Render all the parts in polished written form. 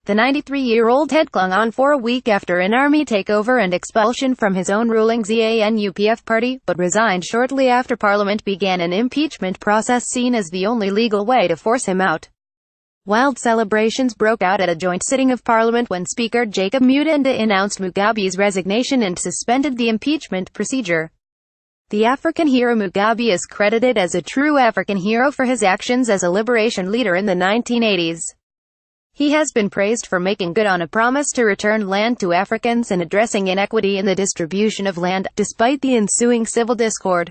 The 93-year-old had clung on for a week after an army takeover and expulsion from his own ruling ZANUPF party, but resigned shortly after Parliament began an impeachment process seen as the only legal way to force him out. Wild celebrations broke out at a joint sitting of Parliament when Speaker Jacob Mudenda announced Mugabe's resignation and suspended the impeachment procedure. The African Hero Mugabe is credited as a true African hero for his actions as a liberation leader in the 1980s. He has been praised for making good on a promise to return land to Africans and addressing inequity in the distribution of land, despite the ensuing civil discord.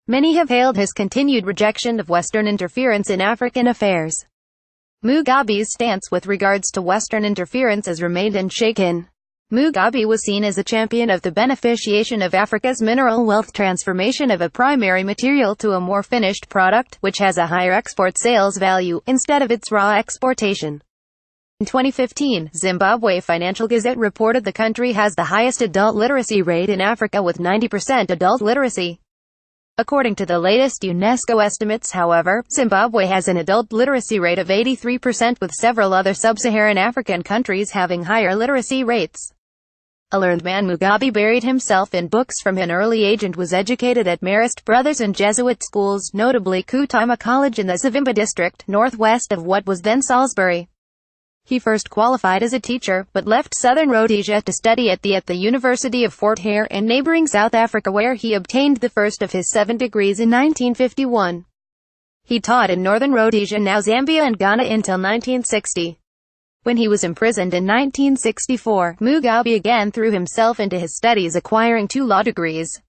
Many have hailed his continued rejection of Western interference in African affairs. Mugabe's stance with regards to Western interference has remained unshaken. Mugabe was seen as a champion of the beneficiation of Africa's mineral wealth, transformation of a primary material to a more finished product, which has a higher export sales value, instead of its raw exportation. In 2015, Zimbabwe Financial Gazette reported the country has the highest adult literacy rate in Africa with 90% adult literacy. According to the latest UNESCO estimates, however, Zimbabwe has an adult literacy rate of 83%, with several other sub-Saharan African countries having higher literacy rates. A learned man, Mugabe buried himself in books from an early age and was educated at Marist Brothers and Jesuit schools, notably Kutima College in the Zavimba district, northwest of what was then Salisbury. He first qualified as a teacher, but left southern Rhodesia to study at the University of Fort Hare in neighboring South Africa, where he obtained the first of his 7 degrees in 1951. He taught in northern Rhodesia, now Zambia, and Ghana until 1960. When he was imprisoned in 1964, Mugabe again threw himself into his studies, acquiring 2 law degrees.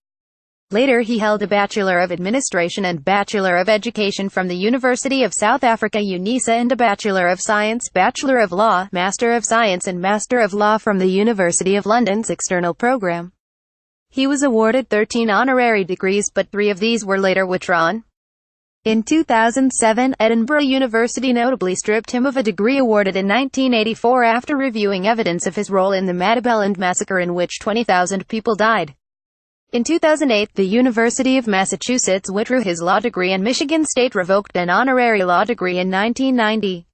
Later he held a Bachelor of Administration and Bachelor of Education from the University of South Africa UNISA and a Bachelor of Science, Bachelor of Law, Master of Science and Master of Law from the University of London's external program. He was awarded 13 honorary degrees, but 3 of these were later withdrawn. In 2007, Edinburgh University notably stripped him of a degree awarded in 1984 after reviewing evidence of his role in the Matabeleland massacre, in which 20,000 people died. In 2008, the University of Massachusetts withdrew his law degree and Michigan State revoked an honorary law degree in 1990.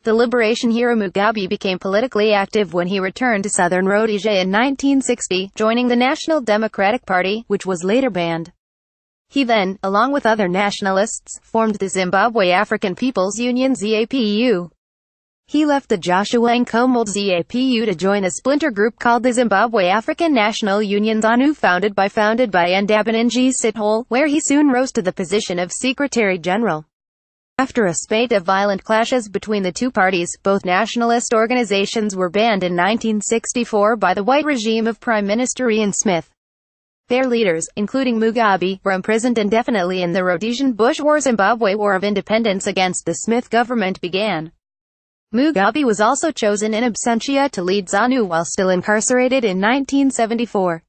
The liberation hero Mugabe became politically active when he returned to southern Rhodesia in 1960, joining the National Democratic Party, which was later banned. He then, along with other nationalists, formed the Zimbabwe African People's Union (ZAPU). He left the Joshua Nkomo ZAPU to join a splinter group called the Zimbabwe African National Union (ZANU), founded by Ndabaningi Sithole, where he soon rose to the position of Secretary General. After a spate of violent clashes between the two parties, both nationalist organizations were banned in 1964 by the white regime of Prime Minister Ian Smith. Their leaders, including Mugabe, were imprisoned indefinitely, and the Rhodesian Bush War Zimbabwe War of Independence against the Smith government began. Mugabe was also chosen in absentia to lead ZANU while still incarcerated in 1974.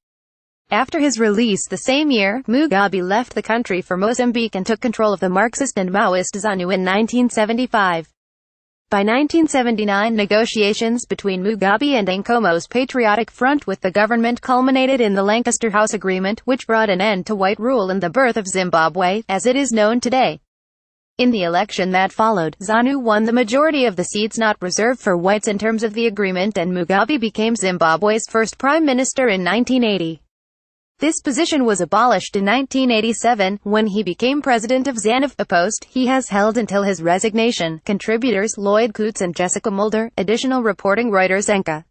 After his release the same year, Mugabe left the country for Mozambique and took control of the Marxist and Maoist ZANU in 1975. By 1979, negotiations between Mugabe and Nkomo's Patriotic Front with the government culminated in the Lancaster House Agreement, which brought an end to white rule and the birth of Zimbabwe, as it is known today. In the election that followed, ZANU won the majority of the seats not reserved for whites in terms of the agreement, and Mugabe became Zimbabwe's first prime minister in 1980. This position was abolished in 1987, when he became president of ZANUPF, a post he has held until his resignation. Contributors Lloyd Coots and Jessica Mulder. Additional reporting Reuters Enka.